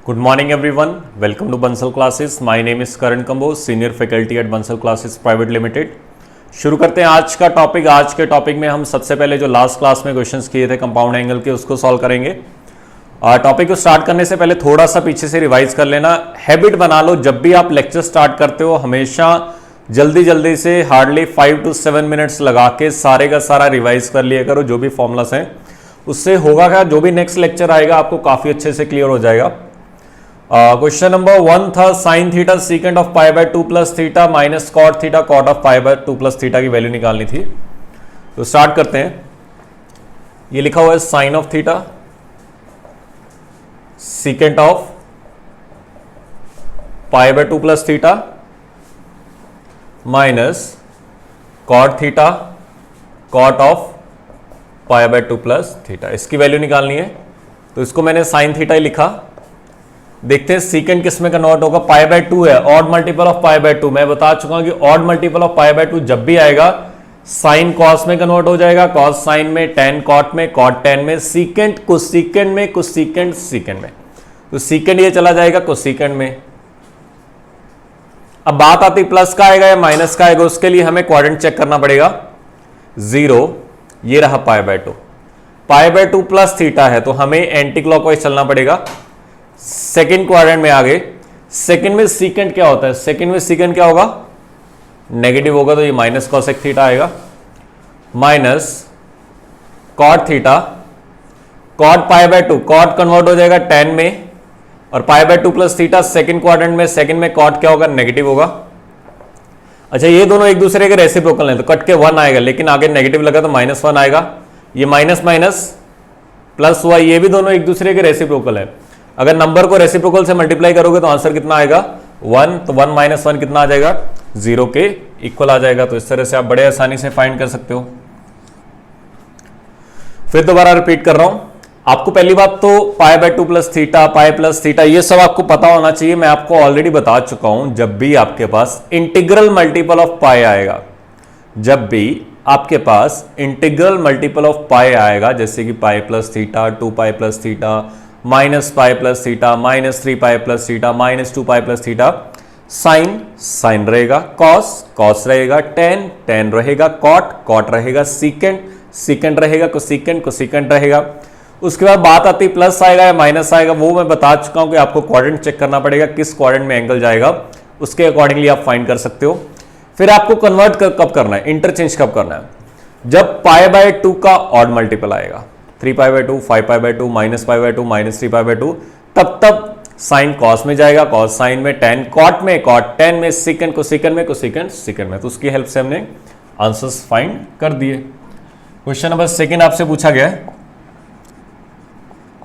Good morning everyone. Welcome to Bansal Classes. My name is Karan Kamboj, Senior Faculty at Bansal Classes Private Limited. शुरू करते हैं आज का topic. आज के टॉपिक में हम सबसे पहले जो लास्ट क्लास में क्वेश्चंस किए थे कंपाउंड एंगल के उसको सॉल्व करेंगे। टॉपिक को स्टार्ट करने से पहले थोड़ा सा पीछे से रिवाइज कर लेना। हैबिट बना लो, जब भी आप लेक्चर स्टार्ट करते हो हमेशा जल्दी से हार्डली 5 to 7 मिनट्स लगा के सारे का सारा रिवाइज कर लिया करो। जो भी फॉर्मूलास हैं उससे होगा क्या, जो भी नेक्स्ट लेक्चर आएगा आपको काफी अच्छे से क्लियर हो जाएगा। क्वेश्चन नंबर 1 था sine theta secant of pi by 2 plus theta minus cot theta cot of pi by 2 plus theta की वैल्यू निकालनी थी। तो स्टार्ट करते हैं। ये लिखा हुआ है sine of theta secant of pi by 2 plus theta minus cot theta cot of pi by 2 plus theta. इसकी वैल्यू निकालनी है तो इसको मैंने साइन थीटा ही लिखा। देखते हैं सीकेंट किस में कन्वर्ट होगा। पाई बाय 2 है, odd multiple of pi by 2। मैं बता चुका हूं कि odd multiple of pi by 2 जब भी आएगा साइन कॉस में कन्वर्ट हो जाएगा, कॉस साइन में, टेन कॉट में, कॉट टेन में, सीकेंट कुछ सीकेंट में, कुछ सीकेंट सीकेंट में। तो सीकेंट ये चला जाएगा कुछ सीकेंट में। अब बात आती प्लस का आएगा या माइनस का आएगा, उसके लिए हमें क्वाड्रेंट चेक करना पड़ेगा। 0 ये रहा पाई by 2, pi by 2 plus theta है तो हमें एंटी क्लॉकवाइज चलना पड़ेगा। सेकंड क्वाड्रेंट में आ गए। सेकंड में सीकेंट क्या होता है, सेकंड में सीकेंट क्या होगा, नेगेटिव होगा तो ये माइनस कॉसेक थीटा आएगा। Minus cot theta cot pi by 2, cot convert हो जाएगा टेन में, और pi by 2 plus theta second quadrant में, सेकंड में कॉट क्या होगा, नेगेटिव होगा। अच्छा ये दोनों एक दूसरे के रेसिप्रोकल हैं तो कट के 1 आएगा, लेकिन आगे नेगेटिव लगा तो -1 आएगा। ये माइनस माइनस प्लस हुआ, ये भी दोनों एक दूसरे के रेसिप्रोकल है। अगर नंबर को रेसिप्रोकल से मल्टीप्लाई करोगे तो आंसर कितना आएगा 1, तो 1 - 1 कितना आ जाएगा 0 के इक्वल आ जाएगा। तो इस तरह से आप बड़े आसानी से फाइंड कर सकते हो। फिर दोबारा रिपीट कर रहा हूं, आपको पहली बात तो पाई by 2 plus theta, pi plus theta ये सब आपको पता होना चाहिए। मैं आपको ऑलरेडी बता चुका हूं, जब भी आपके पास इंटीग्रल मल्टीपल ऑफ पाई आएगा, जब भी आपके पास इंटीग्रल मल्टीपल ऑफ पाई आएगा, जैसे कि pi plus theta, 2 pi plus theta, minus pi plus theta, -3 pi plus theta, -2 pi plus theta, sine sine रहेगा, कॉस कॉस रहेगा, टेन टेन रहेगा, कॉट कॉट रहेगा, सीकेंट सीकेंट रहेगा, कोसीकेंट कोसीकेंट रहेगा। उसके बाद बात आती प्लस आएगा या माइनस आएगा, वो मैं बता चुका हूं कि आपको क्वाड्रेंट चेक करना पड़ेगा, किस क्वाड्रेंट में एंगल जाएगा उसके अकॉर्डिंगली आप फाइंड कर सकते हो। फिर आपको कन्वर्ट कब करना है, इंटरचेंज कब करना है, जब पाई बाय 2 का ऑड मल्टीपल आएगा, 3 पाई by 2, 5 pi by 2, -pi by 2, -3 pi by 2, तब साइन कॉस में जाएगा, कॉस साइन में, टेन कॉट में, कॉट टेन में, सीकेंट को सीकेंट में, को सीकेंट सीकेंट में। तो उसकी हेल्प से हमने आंसर्स फाइंड कर दिए। क्वेश्चन नंबर 2 आपसे पूछा गया है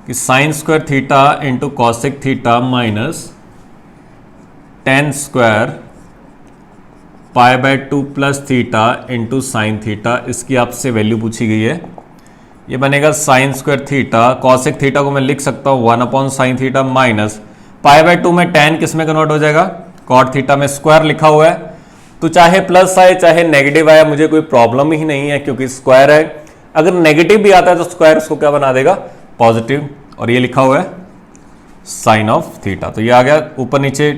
कि sign square theta into cosec theta minus ten square pi by 2 plus theta into sine theta, इसकी आपसे वैल्यू पूछी गई है। ये बनेगा sign square theta, cosec theta को मैं लिख सकता हूँ 1/sin theta minus pi by 2 में टेन किस में कन्वर्ट हो जाएगा, कॉट थीटा में। स्क्वायर लिखा हुआ है तो चाहे प्लस आए चाहे नेगेटिव आए मुझे कोई प्रॉब्लम ही नहीं है, क्योंकि स्क्वायर है। अगर नेगेटिव भी आता है तो स्क्वायर उसको क्या बना देगा, पॉजिटिव। और ये लिखा हुआ है साइन ऑफ थीटा, तो ये आ गया, ऊपर नीचे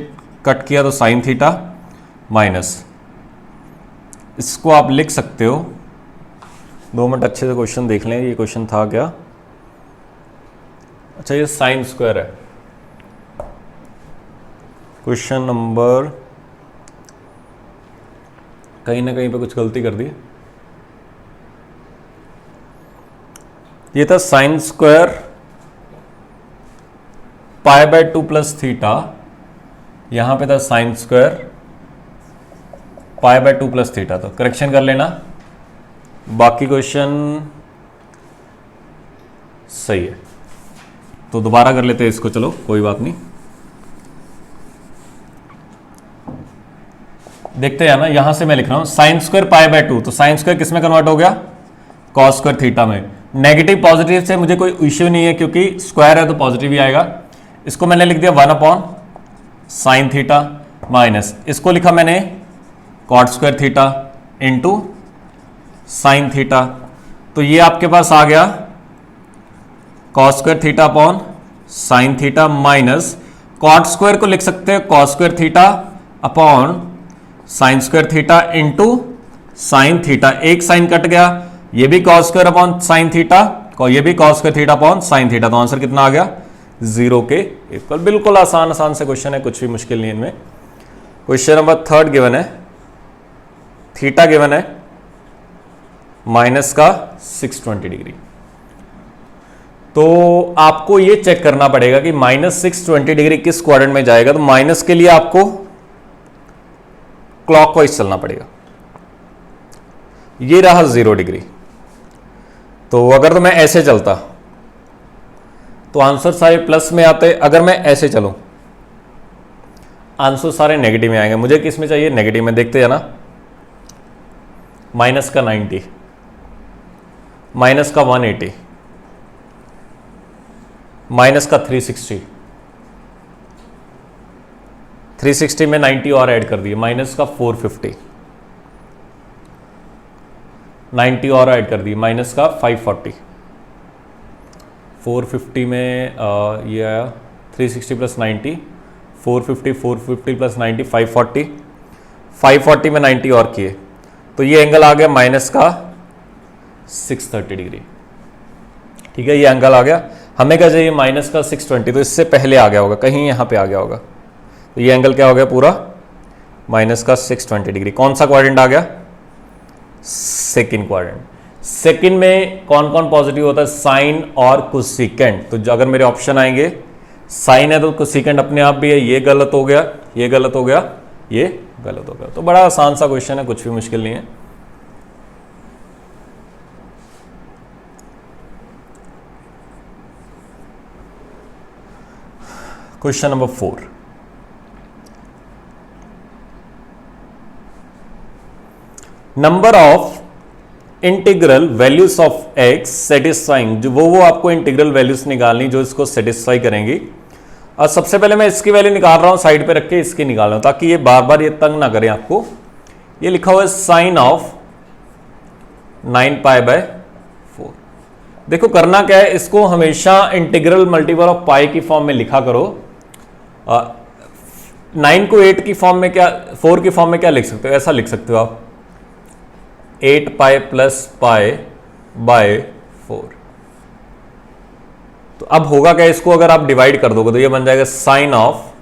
कट किया तो साइन थीटा माइनस, इसको आप लिख सकते हो। 2 मिनट अच्छे से क्वेश्चन देख लें, ये क्वेश्चन था क्या। अच्छा ये साइन स्क्वायर है, क्वेश्चन नंबर कहीं ना कहीं पे कुछ गलती कर दी। ये था sine square pi by 2 plus theta, यहां पे था sine square pi by 2 plus theta, तो करेक्शन कर लेना। बाकी क्वेश्चन सही है तो दोबारा कर लेते हैं इसको, चलो कोई बात नहीं। देखते हैं ना, यहां से मैं लिख रहा हूं साइन स्क्वायर पाई बाय 2, तो साइन स्क्वायर किस में कन्वर्ट हो गया, कॉस स्क्वायर थीटा में। नेगेटिव पॉजिटिव से मुझे कोई इश्यू नहीं है क्योंकि स्क्वायर है तो पॉजिटिव ही आएगा। इसको मैंने लिख दिया 1/sin थीटा माइनस, इसको लिखा मैंने cot square theta into sine theta, तो ये आपके पास आ गया cos square theta upon sine theta minus cot square को लिख सकते हैं cos square theta upon sine square theta into sine theta, एक साइन कट गया, ये भी cos square upon sine theta, ये भी cos square theta upon sine theta, तो आंसर कितना आ गया 0 के इक्वल। बिल्कुल आसान आसान से क्वेश्चन है, कुछ भी मुश्किल नहीं इनमें। क्वेश्चन नंबर 3 गिवन है, थीटा गिवन है माइनस का 620 डिग्री। तो आपको ये चेक करना पड़ेगा कि माइनस 620 डिग्री किस क्वाड्रेंट में जाएगा। तो माइनस के लिए आपको क्लॉकवाइज चलना पड़ेगा। ये रहा 0 डिग्री, तो अगर तो मैं ऐसे चलता तो आंसर सारे प्लस में आते, अगर मैं ऐसे चलूं आंसर सारे नेगेटिव में आएंगे। मुझे किस में चाहिए, नेगेटिव में। देखते हैं ना, माइनस का 90, माइनस का 180, माइनस का 360, 360 में 90 और ऐड कर दिए, माइनस का 450, 90 और ऐड कर दिए, माइनस का 540, 450 में ये आया 360 प्लस 90, 450, 450 प्लस 90, 540, 540 में 90 और किए, तो ये एंगल आ गया माइनस का 630 डिग्री। ठीक है, ये एंगल आ गया। हमें क्या चाहिए, माइनस का 620, तो इससे पहले आ गया होगा, कहीं यहाँ पे आ गया होगा। तो ये एंगल क्या हो गया पूरा, माइनस का 620 डिग्री। कौन सा क्वाड्रेंट आ गया, सेकंड क्वाड्रेंट। सेकंड में कौन कौन पॉजिटिव होता है, साइन और कोसेकेंट। तो अगर मेरे ऑप्शन आएंगे साइन है तो कोसेकेंट अपने आप भी है, ये गलत हो गया, ये गलत हो गया, ये गलत हो गया। तो बड़ा आसान सा क्वेश्चन है, कुछ भी मुश्किल नहीं है। Question number 4, number of integral values of x satisfying, जो वो आपको इंटीग्रल वैल्यूज निकालनी जो इसको सेटिस्फाई करेंगी। और सबसे पहले मैं इसकी वैल्यू निकाल रहा हूं, साइड पे रख के इसकी निकाल रहा हूं ताकि ये बार बार ये तंग ना करें आपको। ये लिखा हुआ है साइन ऑफ 9π/4। देखो करना क्या है, इसको हमेशा इंटीग्रल मल्टीपल ऑफ पाई की फॉर्म में लिखा करो। 9 को 8 की फॉर्म में, क्या 4 की फॉर्म में क्या लिख सकते हो, ऐसा लिख सकते हो आप 8π + π/4। तो अब होगा क्या, इसको अगर आप डिवाइड कर दोगे तो ये बन जाएगा साइन ऑफ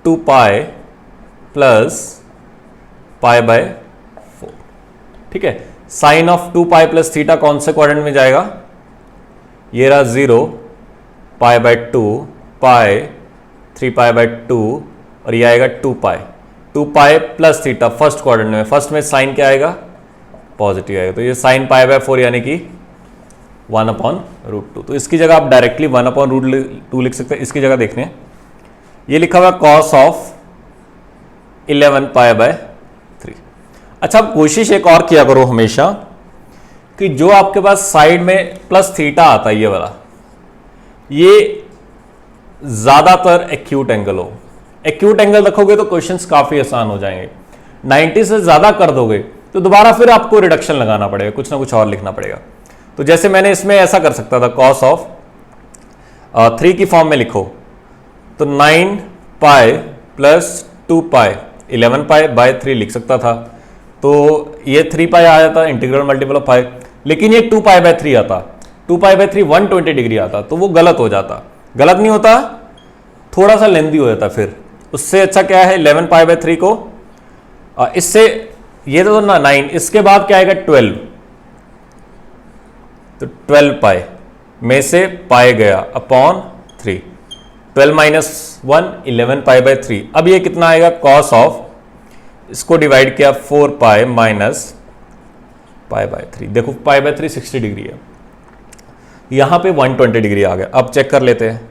2π + π/4। ठीक है, साइन ऑफ 2π + थीटा कौन से क्वाड्रेंट में जाएगा, ये रहा 0, π/2, π, 3π/2 और ये आएगा 2π। 2π + थीटा फर्स्ट क्वाड्रेंट में, फर्स्ट में साइन क्या आएगा, पॉजिटिव आएगा। तो ये साइन π/4 यानी कि 1/√2। तो इसकी जगह आप डायरेक्टली 1/√2 लिख सकते हैं। इसकी जगह देखने, ये लिखा हुआ कॉस ऑफ 11π/3। अच्छा, अब कोशिश एक और किया करो हमेशा कि जो आपके पास साइड में प्लस थीटा आता है, ये वाला, ये ज्यादातर एक्यूट एंगल हो। एक्यूट एंगल रखोगे तो क्वेश्चंस काफी आसान हो जाएंगे। 90 से ज्यादा कर दोगे तो दोबारा फिर आपको रिडक्शन लगाना पड़ेगा, कुछ ना कुछ और लिखना पड़ेगा। तो जैसे मैंने इसमें ऐसा कर सकता था, कॉस ऑफ 3 की फॉर्म में लिखो तो 9π + 2π 11π/3 लिख सकता था। तो ये 3π आ जाता इंटीग्रल मल्टीपल ऑफ 5, लेकिन ये 2π/3 आता, 2π/3 120 डिग्री आता, तो वो गलत हो जाता। गलत नहीं होता, थोड़ा सा लेंथी हो जाता। फिर उससे अच्छा क्या है, 11π/3 को इससे ये तो ना 9, इसके बाद क्या आएगा 12, तो 12π में से पाए गया अपॉन 3, 12 - 1 11π/3। अब ये कितना आएगा, कॉस ऑफ, इसको डिवाइड किया 4π - π/3। देखो π/3 60 डिग्री है, यहां पे 120 डिग्री आ गया। अब चेक कर लेते हैं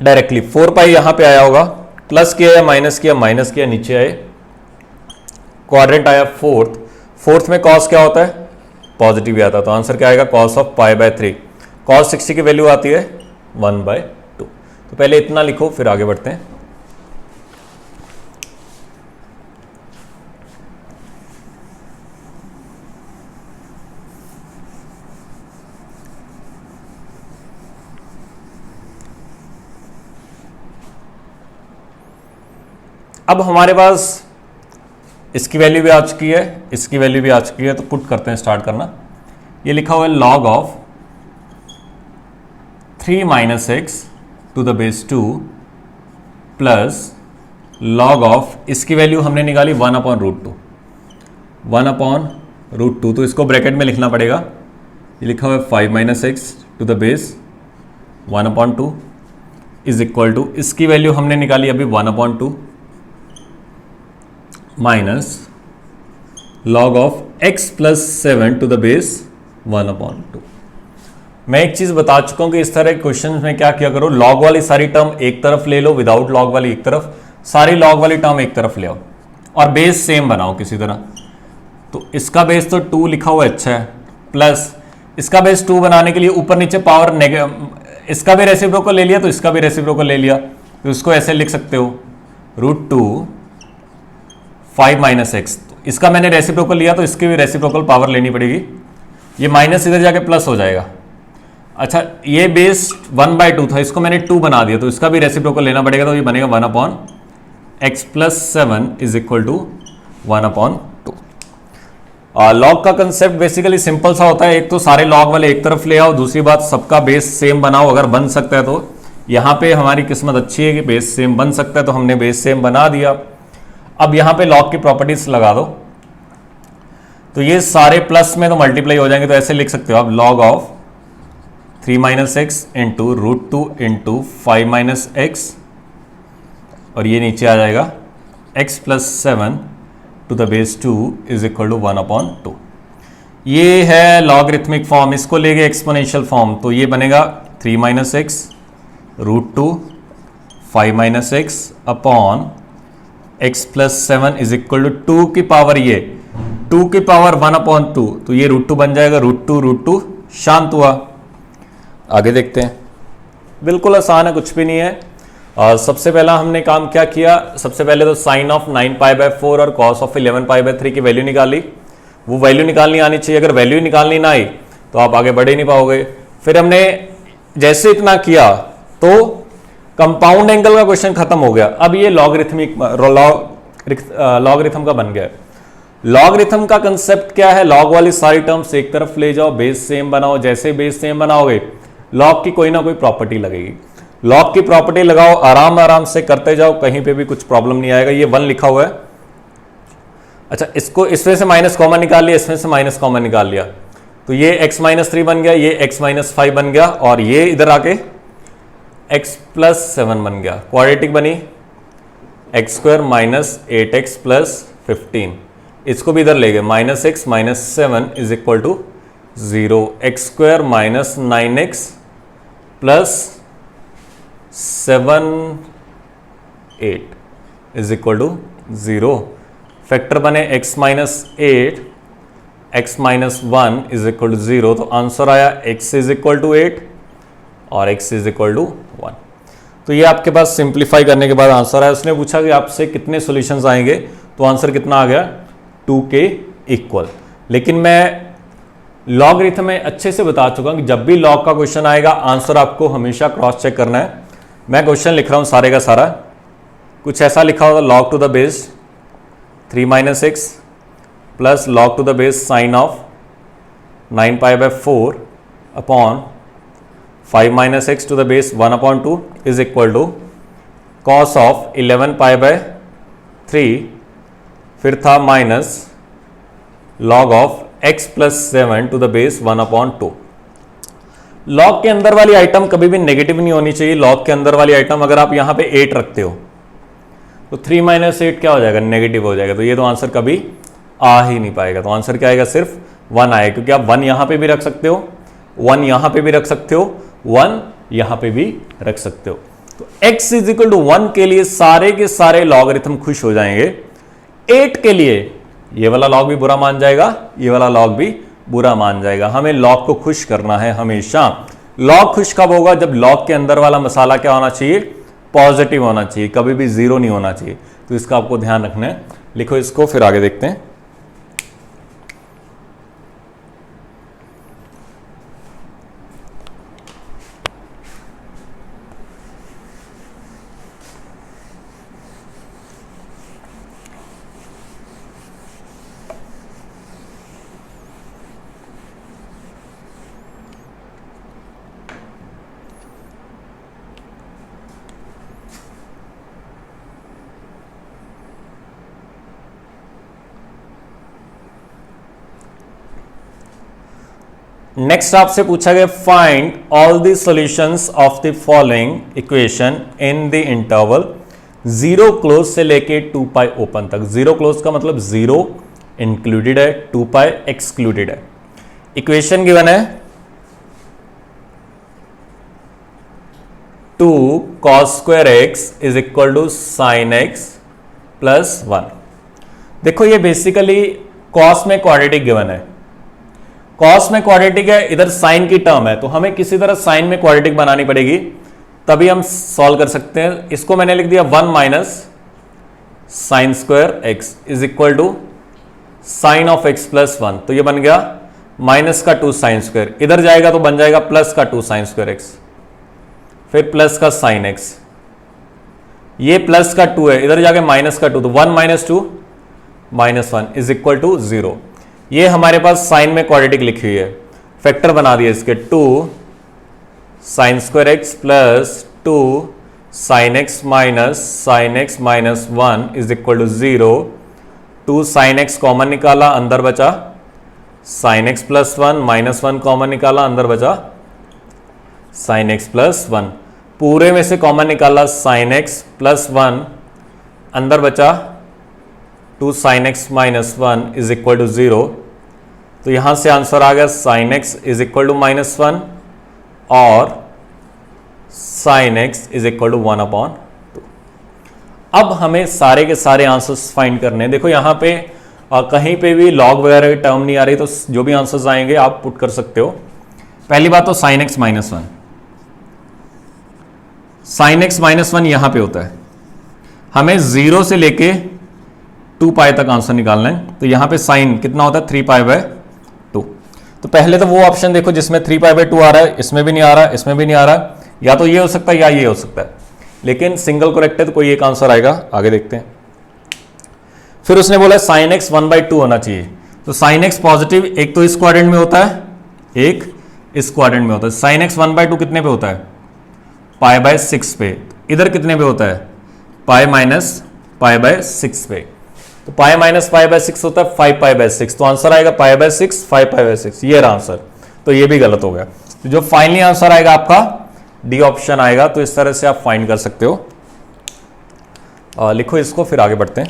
डायरेक्टली, 4π यहां पे आया होगा, प्लस किया या माइनस किया, माइनस किया, नीचे आए, क्वाड्रेंट आया फोर्थ में कॉस क्या होता है, पॉजिटिव ही आता। तो आंसर क्या आएगा, कॉस ऑफ π/3। कॉस 60 की वैल्यू आती है 1/2। तो पहले इतना लिखो, फिर आगे बढ़ते हैं। अब हमारे पास इसकी वैल्यू भी आ चुकी है, इसकी वैल्यू भी आ चुकी है, तो पुट करते हैं, स्टार्ट करना। ये लिखा हुआ है log of 3 minus x to the base 2 plus log of, इसकी वैल्यू हमने निकाली 1 upon root two, 1 upon root two, तो इसको ब्रैकेट में लिखना पड़ेगा। ये लिखा हुआ है 5 minus x to the base 1 upon two is equal to, इसकी वैल्यू हमने निकाली अभी 1 upon two minus log of x plus 7 to the base 1 upon two. मैं एक चीज बता चुका हूं कि इस तरह के क्वेश्चन में क्या किया करो, लॉग वाली सारी टर्म एक तरफ ले लो, विदाउट लॉग वाली एक तरफ, सारी लॉग वाली टर्म एक तरफ ले आओ और बेस सेम बनाओ किसी तरह। तो इसका बेस तो 2 लिखा हुआ अच्छा है, प्लस इसका बेस 2 बनाने के लिए ऊपर नीचे पावर इसका भी रेसिप्रोकल ले लिया तो इसका भी रेसिप्रोकल ले लिया, तो इसको ऐसे लिख सकते हो √2 5 माइनस एक्स, इसका मैंने रेसिप्रोकल लिया तो इसकी भी रेसिप्रोकल पावर लेनी पड़ेगी, ये माइनस इधर जाके प्लस हो जाएगा। अच्छा, ये बेस 1/2 था, इसको मैंने 2 बना दिया तो इसका भी रेसिप्रोकल लेना पड़ेगा, तो ये बनेगा 1 upon x plus 7 is equal to 1 upon 2। Log का कंसेप्ट बेसिकली सिंपल सा होता है, एक तो सारे लॉग वाले एक तरफ ले आओ, दूसरी बात सबका बेस सेम बनाओ, अगर बन सकता है तो। यहाँ पे हमारी किस्मत अच्छी है कि बेस सेम बन सकता है, तो हमने बेस सेम बना दिया। अब यहाँ पे लॉग की प्रॉपर्टीज लगा दो, तो ये सारे प्लस में तो मल्टीप्लाई हो जाएंगे, तो ऐसे लिख सकते हो आप log of 3 minus x into √2 into 5 minus x, और ये नीचे आ जाएगा x plus 7 to the base 2 is equal to 1 upon 2। ये है लॉगरिथमिक फॉर्म, इसको ले गए एक्सपोनेंशियल फॉर्म, तो ये बनेगा 3 minus x √2 5 minus x upon x plus 7 is equal to 2 की पावर, ये 2 की पावर 1 अपॉन 2, तो ये √2 बन जाएगा, √2 शांत हुआ। आगे देखते हैं, बिल्कुल आसान है, कुछ भी नहीं है। सबसे पहला हमने काम क्या किया, सबसे पहले तो साइन ऑफ 9π/4 और कॉस ऑफ 11π/3 की वैल्यू निकाली, वो वैल्यू निकालनी आनी चाहिए, अगर वैल्यू निकालनी ना आई तो आप आगे बढ़ ही नहीं पाओगे। फिर हमने जैसे इतना किया तो कंपाउंड एंगल का क्वेश्चन खत्म हो गया, अब ये लॉगरिथमिक लॉगरिथम का बन गया। लॉगरिथम का कंसेप्ट क्या है, लॉग वाली सारी टर्म्स एक तरफ ले जाओ, बेस सेम बनाओ, जैसे बेस सेम बनाओगे लॉग की कोई ना कोई प्रॉपर्टी लगेगी, लॉग की प्रॉपर्टी लगाओ, आराम आराम से करते जाओ, कहीं पे भी कुछ प्रॉब्लम नहीं आएगा। ये 1 लिखा हुआ है, अच्छा इसको इसमें से माइनस कॉमन निकाल लिया, इसमें से माइनस कॉमन निकाल लिया, तो ये x माइनस 3 बन गया, ये x माइनस 5 बन गया, और ये इधर आके x प्लस 7 बन गया, क्वाड्रेटिक बनी x² माइनस 8x प्लस 15, इसको भी इधर ले गए, minus x minus 7 is equal to 0, x² minus 9x plus 7 8 is equal to 0, factor बने x minus 8 x minus 1 is equal to 0, तो आंसर आया x इज इक्वल टू 8 और x इज इक्वल टू 1। तो ये आपके पास सिंप्लीफाई करने के बाद आंसर आया। उसने पूछा कि आपसे कितने सॉल्यूशंस आएंगे, तो आंसर कितना आ गया 2 के इक्वल। लेकिन मैं लॉगरिथम में अच्छे से बता चुका हूं कि जब भी लॉग का क्वेश्चन आएगा आंसर आपको हमेशा क्रॉस चेक करना है। मैं क्वेश्चन लिख रहा हूं सारे का सारा, कुछ ऐसा लिखा होगा log to the base 3 minus x plus log to the base sine of 9π/4 upon 5 minus x to the base 1 upon 2 is equal to cos of 11π/3, फिर था minus log of x plus 7 to the base 1 upon 2। Log के अंदर वाली item कभी भी negative नहीं होनी चाहिए। लॉग के अंदर वाली आइटम अगर आप यहां पे 8 रखते हो तो 3 माइनस 8 क्या हो जाएगा, नेगेटिव हो जाएगा, तो ये तो आंसर कभी आ ही नहीं पाएगा। तो आंसर क्या आएगा, सिर्फ 1 आएगा, क्योंकि आप 1 यहां पे भी रख सकते हो, 1 यहां पे भी रख सकते हो, 1 यहां पे भी रख सकते हो। तो x इज इक्वल टू 1 के लिए सारे के सारे लॉगरिथम खुश हो जाएंगे। 8 के लिए ये वाला लॉग भी बुरा मान जाएगा, ये वाला लॉग भी बुरा मान जाएगा। हमें लॉग को खुश करना है हमेशा। लॉग खुश कब होगा, जब लॉग के अंदर वाला मसाला क्या होना चाहिए, पॉजिटिव होना चाहिए, कभी भी 0 नहीं होना चाहिए। तो इसका आपको ध्यान रखना है। लिखो इसको, फिर आगे देखते हैं। नेक्स्ट आपसे पूछा गया find all the solutions of the following equation in the interval 0 close से लेके 2 पाई ओपन तक। 0 क्लोज का मतलब 0 इंक्लूडेड है, 2 पाई एक्सक्लूडेड है। इक्वेशन गिवन है 2 cos square x is equal to sine x plus 1। देखो ये बेसिकली cos में क्वाड्रेटिक गिवन है, cos में क्वाड्रेटिक है, इधर साइन की टर्म है, तो हमें किसी तरह साइन में क्वाड्रेटिक बनानी पड़ेगी, तभी हम सॉल्व कर सकते हैं। इसको मैंने लिख दिया 1 minus sine square x is equal to sine of x plus 1। तो ये बन गया माइनस का 2 साइन स्क्वायर, इधर जाएगा तो बन जाएगा प्लस का 2 साइन स्क्वायर एक्स, फिर प्लस का साइन एक्स, ये प्लस का 2 है, इधर जाके माइनस का 2, तो 1 minus 2 minus 1 is equal to 0। ये हमारे पास साइन में क्वाड्रेटिक लिखी हुई है, फैक्टर बना दिए इसके 2 sine square x plus 2 sine x minus 1 is equal to 0। 2 sine x common निकाला, अंदर बचा sine x plus 1, minus 1 common निकाला, अंदर बचा साइन एक्स प्लस 1। पूरे में से कॉमन निकाला साइन एक्स प्लस 1, अंदर बचा 2 sine x minus 1 is equal to 0। तो यहां से आंसर आ गया sine x is equal to minus 1 और sine x is equal to 1/2। अब हमें सारे के सारे आंसर्स फाइंड करने हैं। देखो यहां पे कहीं पे भी लॉग वगैरह की टर्म नहीं आ रही, तो जो भी आंसर्स आएंगे आप पुट कर सकते हो। पहली बात तो sign x minus 1, sign x minus 1 यहां पे होता है, हमें 0 से लेके 2 पाई तक आंसर निकालना है। तो यहां पे साइन कितना होता है 3 पाई बाय 2। तो पहले तो वो ऑप्शन देखो जिसमें 3 पाई बाय 2 आ रहा है, इसमें भी नहीं आ रहा, इसमें भी नहीं आ रहा, या तो ये हो सकता है या ये हो सकता है, लेकिन सिंगल करेक्ट है तो कोई एक आंसर आएगा। आगे देखते हैं। फिर उसने बोला साइन एक्स 1/2 होना चाहिए, तो साइन एक्स पॉजिटिव एक तो इस क्वाड्रेंट में होता है, एक इस क्वाड्रेंट में होता है। साइन एक्स 1/2 कितने पे होता है पाई बाय 6 पे, इधर कितने पे होता है पाई माइनस पाई बाय 6 पे। तो पाई माइनस पाई बाय 6 होता है 5 पाई बाय 6, तो आंसर आएगा पाई बाय 6 5 पाई बाय 6, ये रहा आंसर। तो ये भी गलत हो गया। तो जो फाइनली आंसर आएगा आपका डी ऑप्शन आएगा। तो इस तरह से आप फाइंड कर सकते हो। लिखो इसको, फिर आगे बढ़ते हैं।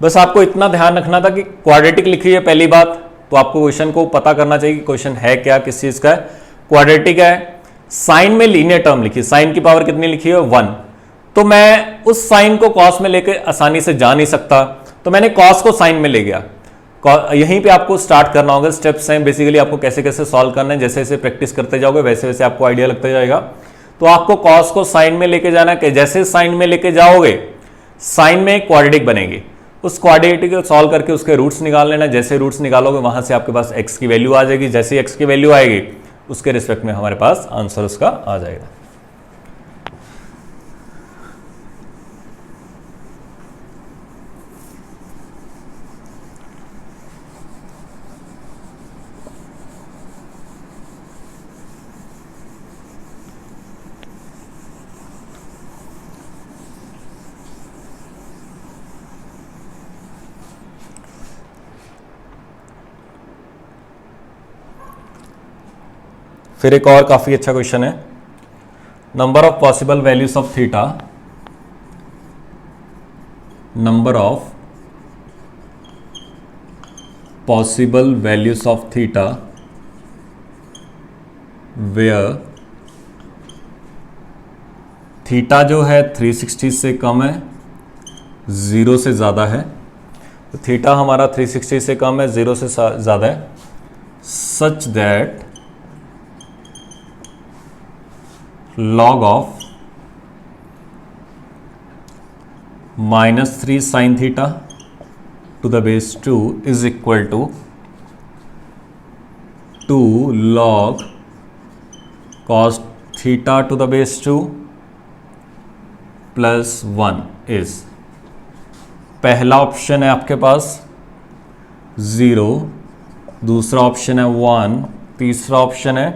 बस आपको इतना ध्यान रखना था कि क्वाड्रेटिक लिखी है पहली बात, तो आपको क्वेश्चन को पता करना चाहिए कि क्वेश्चन है क्या, किस चीज का है। क्वाड्रेटिक है, साइन में लीनियर टर्म लिखी, साइन की पावर कितनी लिखी है 1, तो मैं उस साइन को कॉस में लेकर आसानी से जा नहीं सकता, तो मैंने कॉस को साइन में ले गया। यहीं पे आपको स्टार्ट करना होगा। स्टेप्स हैं बेसिकली आपको कैसे कैसे सॉल्व करना है, जैसे जैसे प्रैक्टिस करते जाओगे वैसे वैसे आपको आइडिया लगता जाएगा। तो आपको कॉस को साइन में लेके जाना है, जैसे साइन में लेके जाओगे साइन में एक क्वाड्रेटिक बनेगी, उस क्वाड्रेटिक को सॉल्व करके उसके रूट्स निकाल लेना। जैसे रूट्स निकालोगे वहां से आपके पास एक्स की वैल्यू आ जाएगी, जैसे एक्स की वैल्यू आएगी उसके रिस्पेक्ट में हमारे पास आंसर उसका आ जाएगा। फिर एक और काफी अच्छा क्वेश्चन है, number of possible values of theta, number of possible values of theta where theta जो है 360 से कम है, 0 से ज़्यादा है। तो थीटा हमारा 360 से कम है, 0 से ज़्यादा है, सच that log of -3 sin theta to the base 2 is equal to 2 log cos theta to the base 2 plus 1 is, पहला ऑप्शन है आपके पास 0, दूसरा ऑप्शन है 1, तीसरा ऑप्शन है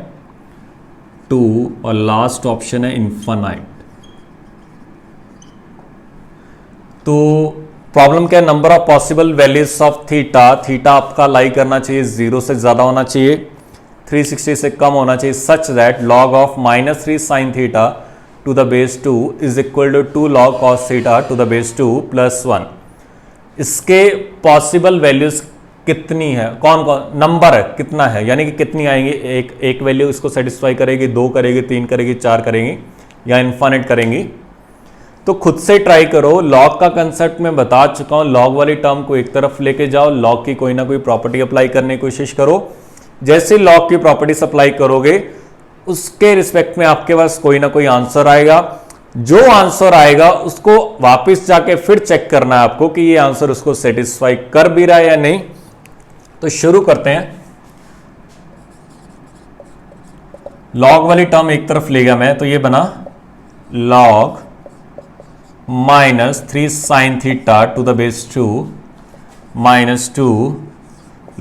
2 और लास्ट ऑप्शन है इन्फानाइट। तो प्रॉब्लम क्या है, number of possible values of theta, theta आपका लाई करना चाहिए 0 से ज्यादा होना चाहिए, 360 से कम होना चाहिए, such that log of -3 sin theta to the base 2 is equal to 2 log cos theta to the base 2 plus 1। इसके पॉसिबल वैल्यूज कितनी है, कौन कौन नंबर है, कितना है, यानी कि कितनी आएंगी, एक वैल्यू इसको सेटिस्फाई करेगी, 2 करेगी, 3 करेगी, 4 करेंगी या इन्फाइनाइट करेंगी। तो खुद से ट्राई करो। लॉग का कंसेप्ट मैं बता चुका हूं, लॉग वाली टर्म को एक तरफ लेके जाओ, लॉग की कोई ना कोई प्रॉपर्टी अप्लाई करने की कोशिश करो। जैसे लॉग की प्रॉपर्टी अप्लाई करोगे उसके रिस्पेक्ट में आपके पास कोई ना कोई आंसर आएगा। जो आंसर आएगा उसको वापस जाके फिर चेक करना है आपको कि ये आंसर उसको सेटिस्फाई कर भी रहा है या नहीं। तो शुरू करते हैं। लॉग वाली टर्म एक तरफ ले गया मैं, तो ये बना log -3 sin theta to the base 2 -2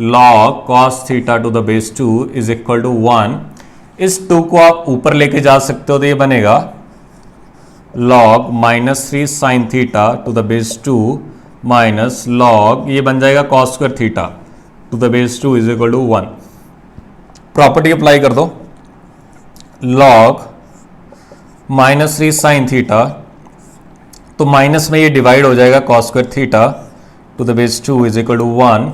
log cos theta to the base 2 is equal to 1। इस 2 को आप ऊपर लेके जा सकते हो, तो ये बनेगा log -3 sin theta to the base 2 minus log, ये बन जाएगा cos square theta to the base 2 is equal to 1। Property apply कर दो, log -3 sin थीटा, तो माइनस में ये डिवाइड हो जाएगा cos square theta to the base 2 is equal to 1।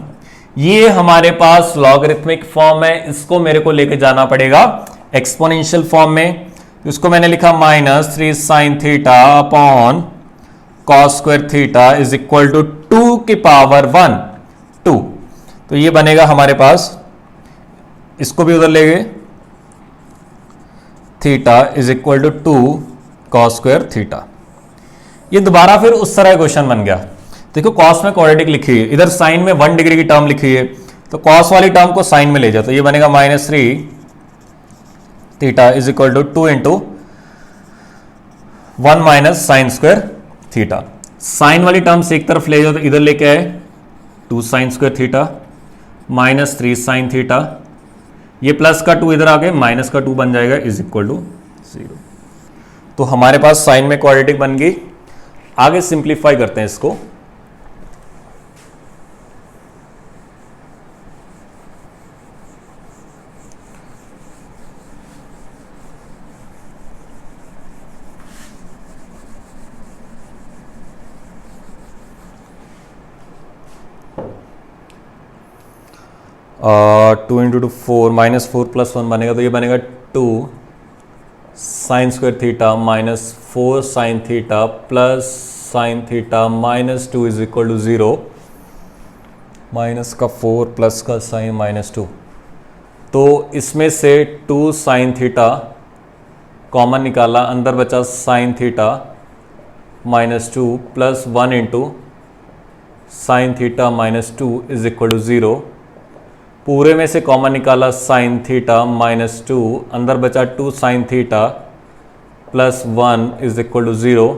ये हमारे पास लॉगरिथमिक फॉर्म है, इसको मेरे को लेके जाना पड़ेगा एक्सपोनेंशियल फॉर्म में। तो इसको मैंने लिखा -3 sin theta upon cos square theta is equal to 2 की पावर 1 2। तो ये बनेगा हमारे पास, इसको भी उधर ले गए, theta is equal to 2 cos square theta. ये दोबारा फिर उस तरह क्वेश्चन बन गया। देखो कॉस में क्वाड्रेटिक लिखी है, इधर साइन में 1 डिग्री की टर्म लिखी है, तो कॉस वाली टर्म को साइन में ले जाओ, तो ये बनेगा -3 theta is equal to 2 into 1 minus sine square theta. Sine वाली टर्म से एक तरफ ले जाओ, तो इधर लेके आए 2 sine square theta -3 sign theta, ये प्लस का 2 इधर आ गए, माइनस का 2 बन जाएगा इज इक्वल टू 0। तो हमारे पास साइन में क्वाड्रेटिक बन गई। आगे सिंप्लीफाई करते हैं इसको। टू इंटू 2 4 -4 प्लस 1 बनेगा, तो ये बनेगा 2 sine square theta -4 sine theta plus sine theta -2 is equal to 0। Minus का 4 प्लस का साइन -2, तो इसमें से 2 साइन थीटा कॉमन निकाला, अंदर बचा sine theta -2 plus 1 into sine theta -2 is equal to 0। पूरे में से कॉमन निकाला साइन थीटा -2, अंदर बचा 2 sine theta plus 1 is equal to 0,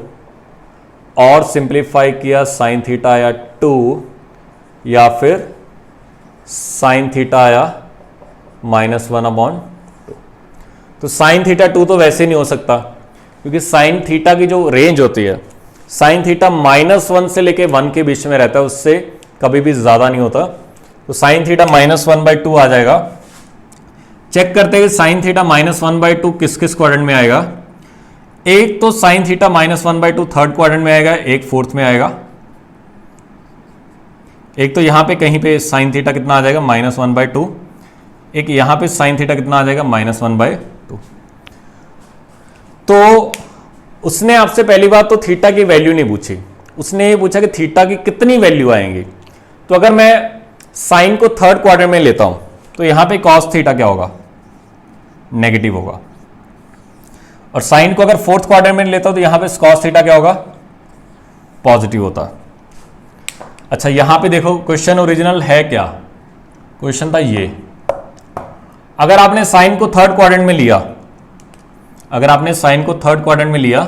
और सिंप्लीफाई किया साइन थीटा आया 2 या फिर साइन थीटा आया -1/2। तो साइन थीटा 2 तो वैसे नहीं हो सकता, क्योंकि साइन थीटा की जो रेंज होती है, साइन थीटा -1 से लेके 1 के बीच में रहता है, उससे कभी भी ज़्यादा नहीं होता। तो साइन थीटा -1/2 आ जाएगा। चेक करते हैं साइन थीटा -1/2 किस किस क्वाड्रेंट में आएगा। एक तो साइन थीटा -1/2 थर्ड क्वाड्रेंट में आएगा, एक फोर्थ में आएगा। एक तो यहां पे कहीं पे साइन थीटा कितना आ जाएगा -1/2, एक यहां पे साइन थीटा कितना आ जाएगा -1/2। तो उसने आपसे पहली बात तो थीटा की वैल्यू नहीं पूछी, उसने ये पूछा कि थीटा की कितनी वैल्यू आएंगी। तो अगर मैं साइन को थर्ड क्वाड्रेंट में लेता हूं, तो यहां पे कॉस थीटा क्या होगा, नेगेटिव होगा। और साइन को अगर फोर्थ क्वाड्रेंट में लेता हूं, तो यहां पे कॉस थीटा क्या होगा, पॉजिटिव होता। अच्छा यहां पे देखो क्वेश्चन ओरिजिनल है क्या, क्वेश्चन था ये, अगर आपने साइन को थर्ड क्वाड्रेंट में लिया, अगर आपने साइन को थर्ड क्वाड्रेंट में लिया,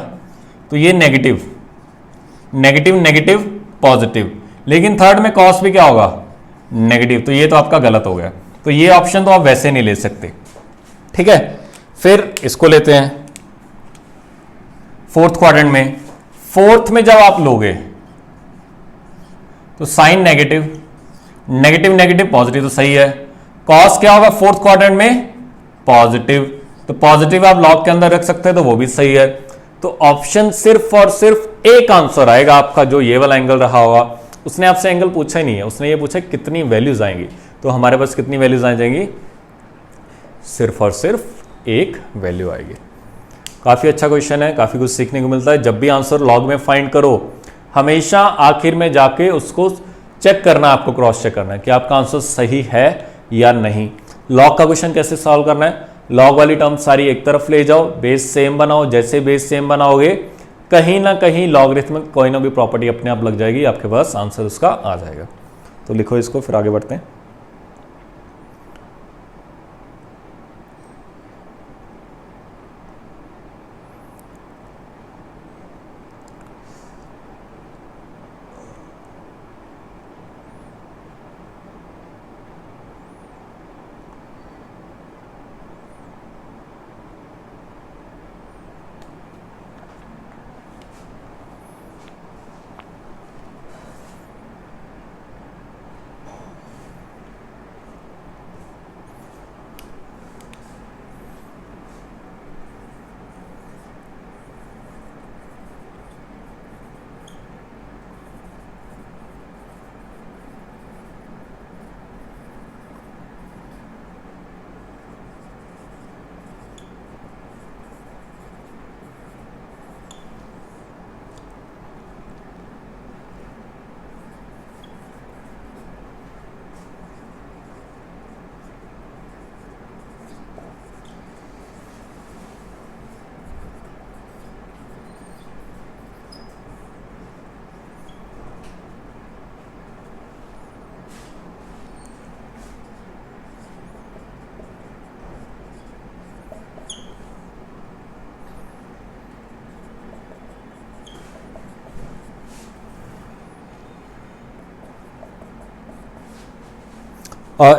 तो ये नेगेटिव नेगेटिव नेगेटिव पॉजिटिव, लेकिन थर्ड में कॉस भी क्या होगा, नेगेटिव। तो ये तो आपका गलत हो गया, तो ये ऑप्शन तो आप वैसे नहीं ले सकते। ठीक है, फिर इसको लेते हैं फोर्थ क्वाड्रेंट में। फोर्थ में जब आप लोगे तो sine negative, negative negative positive, तो सही है। कॉस क्या होगा फोर्थ क्वाड्रेंट में? पॉजिटिव, तो पॉजिटिव आप लॉग के अंदर रख सकते हैं, तो वो भी सही है। तो ऑप्शन सिर्फ और सिर्फ एक आंसर आएगा आपका, जो ये वाला एंगल रहा होगा। उसने आपसे एंगल पूछा ही नहीं है, उसने ये पूछा कितनी वैल्यूज आएंगी, तो हमारे पास कितनी वैल्यूज आ जाएंगी? सिर्फ और सिर्फ एक वैल्यू आएगी। काफी अच्छा क्वेश्चन है, काफी कुछ सीखने को मिलता है। जब भी आंसर लॉग में फाइंड करो, हमेशा आखिर में जाके उसको चेक करना, आपको क्रॉस चेक करना है कि आपका आंसर सही है या नहीं। लॉग का क्वेश्चन कैसे सॉल्व करना है? लॉग वाली टर्म सारी एक तरफ ले जाओ, बेस सेम बनाओ। जैसे बेस सेम बनाओगे, कहीं ना कहीं लॉगरिथमिक कोई ना कोई प्रॉपर्टी अपने आप लग जाएगी, आपके पास आंसर उसका आ जाएगा। तो लिखो इसको, फिर आगे बढ़ते हैं।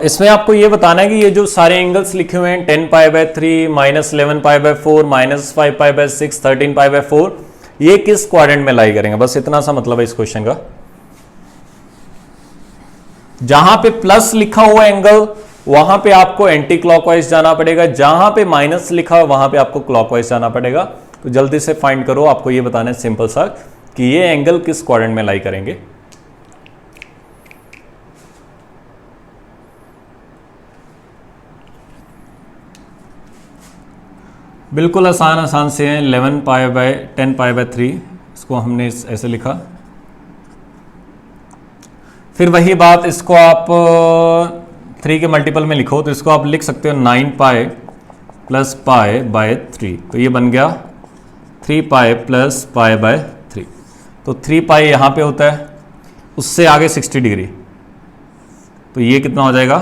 इसमें आपको ये बताना है कि ये जो सारे एंगल्स लिखे हुए हैं 10π/3 -11π/4 -5π/6 13π/4, ये किस क्वाड्रेंट में लाई करेंगे? बस इतना सा मतलब है इस क्वेश्चन का। जहां पे प्लस लिखा हुआ एंगल, वहां पे आपको एंटी क्लॉकवाइज जाना पड़ेगा, जहां पे माइनस लिखा हुआ वहां पे आपको क्लॉकवाइज जाना पड़ेगा। तो जल्दी से फाइंड करो, आपको ये बताना है सिंपल सा कि ये एंगल किस क्वाड्रेंट में लाई करेंगे। बिल्कुल आसान से हैं। 11π/10π/3 इसको हमने ऐसे लिखा। फिर वही बात, इसको आप 3 के मल्टीपल में लिखो, तो इसको आप लिख सकते हो 9π + π/3, तो ये बन गया 3π + π/3। तो 3π यहाँ पे होता है, उससे आगे 60 डिग्री, तो ये कितना हो जाएगा?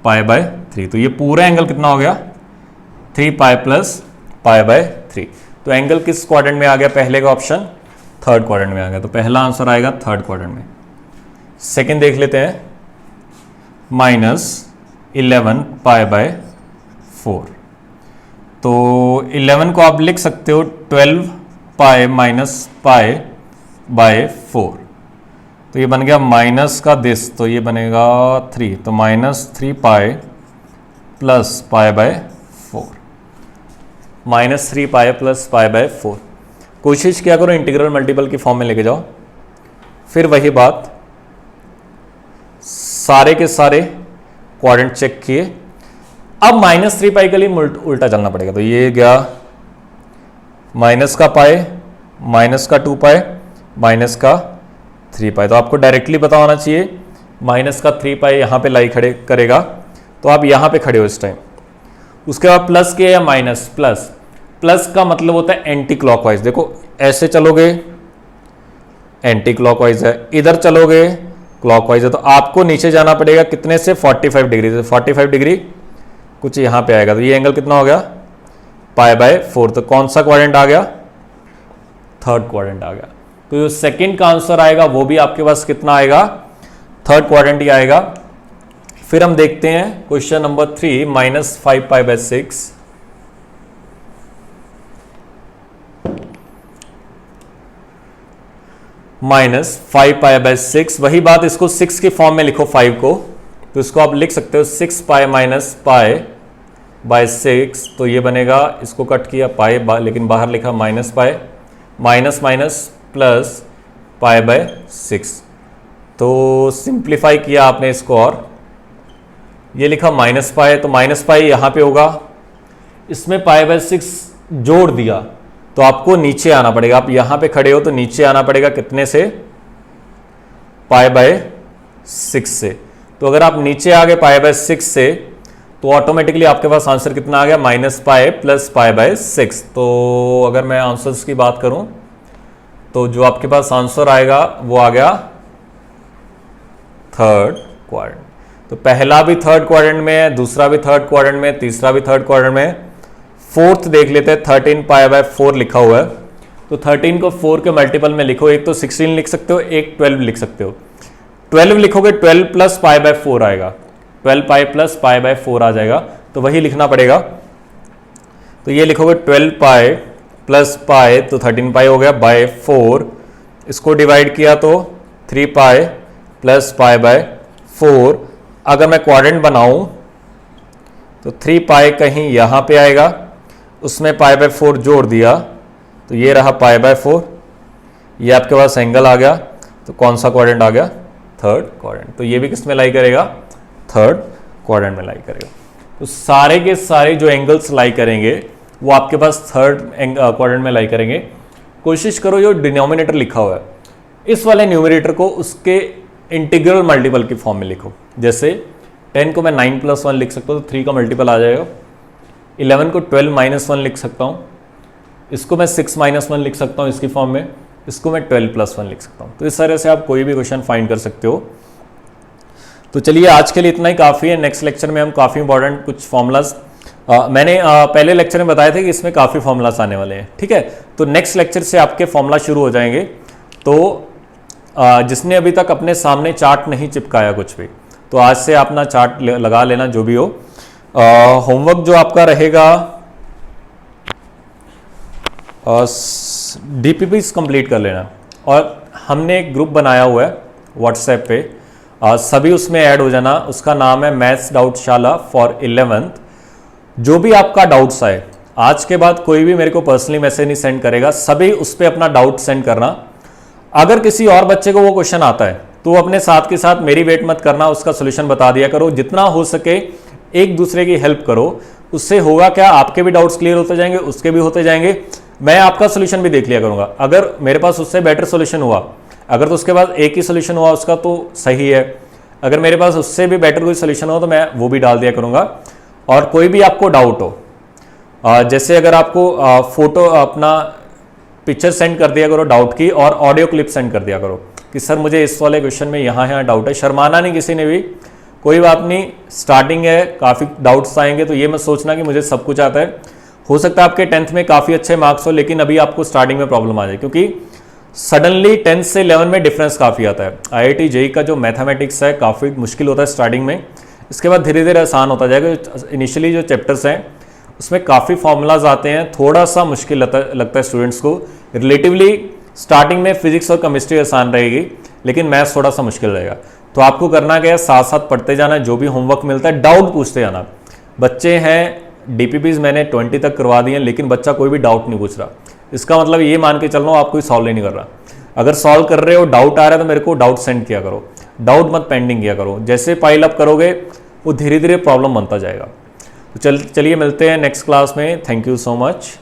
π/3। तो ये पूरा एंगल कितना हो गया? 3π + π/3। तो एंगल किस क्वाड्रेंट में आ गया? पहले का ऑप्शन थर्ड क्वाड्रेंट में आ गया, तो पहला आंसर आएगा थर्ड क्वाड्रेंट में। सेकंड देख लेते हैं, -11π/4। तो 11 को आप लिख सकते हो 12π - π/4, तो ये बन गया माइनस का दिस, तो ये बनेगा 3, तो -3π + π/4, -3π + π/4। कोशिश किया करो इंटीग्रल मल्टीपल की फॉर्म में लेके जाओ। फिर वही बात, सारे के सारे क्वाड्रेंट चेक किए। अब -3π के लिए उल्टा चलना पड़ेगा, तो ये गया माइनस का पाई, माइनस का 2π, माइनस का 3π। तो आपको डायरेक्टली पता होना चाहिए माइनस का 3π यहाँ पे लाई खड़े करेगा, तो आप यहाँ पे खड़े हो इस टाइम। उसके बाद प्लस के या माइनस, प्लस का मतलब होता है एंटी क्लॉकवाइज। देखो ऐसे चलोगे एंटी क्लॉकवाइज है, इधर चलोगे क्लॉकवाइज है, तो आपको नीचे जाना पड़ेगा कितने से? 45 डिग्री से। 45 डिग्री कुछ यहाँ पे आएगा, तो ये एंगल कितना हो गया? π/4। तो कौन सा क्वाड्रेंट आ गया? थर्ड क्वाड्रेंट आ गया। तो जो सेकंड का आंसर आएगा वो भी आपके पास कितना आएगा? थर्ड क्वाड्रेंट ही आएगा। फिर हम देखते हैं क्वेश्चन नंबर 3, -5π/6। माइनस 5π/6। वही बात इसको 6 की फॉर्म में लिखो 5 को, तो इसको आप लिख सकते हो 6π माइनस π/6। तो ये बनेगा, इसको कट किया लेकिन बाहर लिखा minus pi, minus minus plus π/6। तो सिंप्लीफाई किया आपने इसको और ये लिखा माइनस पाई, तो माइनस पाई यहां पे होगा, इसमें π/6 जोड़ दिया तो आपको नीचे आना पड़ेगा। आप यहां पे खड़े हो तो नीचे आना पड़ेगा कितने से, π/6 से। तो अगर आप नीचे आ गए π/6 से तो ऑटोमेटिकली आपके पास आंसर कितना आ गया, माइनस पाई प्लस π/6। तो अगर मैं आंसर्स की बात करूं तो जो आपके पास आंसर आएगा वो आ गया थर्ड क्वाड्रेंट। तो पहला भी थर्ड क्वाड्रेंट में है, दूसरा भी थर्ड क्वाड्रेंट में, तीसरा भी थर्ड क्वाड्रेंट में। फोर्थ देख लेते हैं, 13π/4 लिखा हुआ है। तो 13 को 4 के मल्टीपल में लिखो, एक तो 16 लिख सकते हो, एक 12 लिख सकते हो। 12 लिखोगे 12 प्लस π/4 आएगा, 12π प्लस π/4 आ जाएगा, तो वही लिखना पड़ेगा। तो ये लिखोगे 12π प्लस पाई, तो 13π हो गया बाय 4। इसको डिवाइड किया तो 3π प्लस π/4। अगर मैं क्वाड्रेंट बनाऊं तो 3π कहीं यहां पे आएगा, उसमें π/4 जोड़ दिया तो ये रहा π/4। ये आपके पास एंगल आ गया, तो कौन सा क्वाड्रेंट आ गया, थर्ड क्वाड्रेंट। तो ये भी किस में लाई करेगा, थर्ड क्वाड्रेंट में लाई करेगा। तो सारे के सारे जो एंगल्स लाई करेंगे वो आपके पास थर्ड क्वाड्रेंट में लाई करेंगे। कोशिश करो जो डिनोमिनेटर लिखा हुआ है इस वाले न्यूमरेटर को उसके इंटीग्रल मल्टीपल की फॉर्म में लिखो। जैसे 10 को मैं 9+1 लिख सकता हूँ, तो 3 का मल्टीपल आ जाएगा। 11 को 12-1 लिख सकता हूँ, इसको मैं 6-1 लिख सकता हूँ इसकी फॉर्म में, इसको मैं 12+1 लिख सकता हूँ। तो इस तरह से आप कोई भी क्वेश्चन फाइंड कर सकते हो। तो चलिए आज के लिए इतना ही काफ़ी है। नेक्स्ट लेक्चर में हम काफ़ी इंपॉर्टेंट कुछ फॉर्मूलाज मैंने पहले लेक्चर में बताया था कि इसमें काफ़ी फॉर्मूलाज आने वाले हैं, ठीक है। तो नेक्स्ट लेक्चर से आपके फॉर्मूला शुरू हो जाएंगे। तो जिसने अभी तक अपने सामने चार्ट नहीं चिपकाया कुछ भी, तो आज से अपना चार्ट लगा लेना जो भी हो। होमवर्क जो आपका रहेगा DPPs कंप्लीट कर लेना। और हमने एक ग्रुप बनाया हुआ है व्हाट्सएप पे, सभी उसमें ऐड हो जाना। उसका नाम है मैथ्स डाउटशाला फॉर 11th। जो भी आपका डाउट्स आए, आज के बाद कोई भी मेरे को पर्सनली मैसेज नहीं सेंड करेगा, सभी उस पर अपना डाउट सेंड करना। अगर किसी और बच्चे को वो क्वेश्चन आता है तो अपने साथ के साथ मेरी वेट मत करना, उसका सोल्यूशन बता दिया करो। जितना हो सके एक दूसरे की हेल्प करो, उससे होगा क्या, आपके भी डाउट्स क्लियर होते जाएंगे, उसके भी होते जाएंगे। मैं आपका सोल्यूशन भी देख लिया करूंगा। अगर मेरे पास उससे बेटर सोल्यूशन हुआ, अगर तो उसके पास एक ही सोल्यूशन हुआ उसका तो सही है, अगर मेरे पास उससे भी बेटर कोई सोल्यूशन हो तो मैं वो भी डाल दिया करूंगा। और कोई भी आपको डाउट हो, जैसे अगर आपको फोटो अपना पिक्चर सेंड कर दिया करो डाउट की, और ऑडियो क्लिप सेंड कर दिया करो कि सर मुझे इस वाले क्वेश्चन में यहाँ डाउट है। शर्माना नहीं किसी ने भी, कोई बात नहीं, स्टार्टिंग है, काफ़ी डाउट्स आएंगे, तो ये मत सोचना कि मुझे सब कुछ आता है। हो सकता है आपके 10th में काफ़ी अच्छे मार्क्स हो, लेकिन अभी आपको स्टार्टिंग में प्रॉब्लम आ जाए, क्योंकि सडनली 10 से 11 में डिफरेंस काफ़ी आता है। IIT JEE का जो मैथमेटिक्स है काफ़ी मुश्किल होता है स्टार्टिंग में, इसके बाद धीरे धीरे आसान होता जाएगा। इनिशियली जो चैप्टर्स हैं उसमें काफ़ी फॉर्मूलाज आते हैं, थोड़ा सा मुश्किल लगता है स्टूडेंट्स को। रिलेटिवली स्टार्टिंग में फिजिक्स और केमिस्ट्री आसान रहेगी, लेकिन मैथ्स थोड़ा सा मुश्किल रहेगा। तो आपको करना क्या है, साथ साथ पढ़ते जाना, जो भी होमवर्क मिलता है डाउट पूछते जाना। बच्चे हैं, DPPs मैंने 20 तक करवा दिए हैं, लेकिन बच्चा कोई भी डाउट नहीं पूछ रहा। इसका मतलब ये मान के चल रहा हूँ आप कोई सॉल्व नहीं कर रहा। अगर सॉल्व कर रहे हो, डाउट आ रहा है, तो मेरे को डाउट सेंड किया करो, डाउट मत पेंडिंग किया करो। जैसे पाइल अप करोगे वो धीरे धीरे प्रॉब्लम बनता जाएगा। तो चलिए मिलते हैं नेक्स्ट क्लास में। Thank you so much.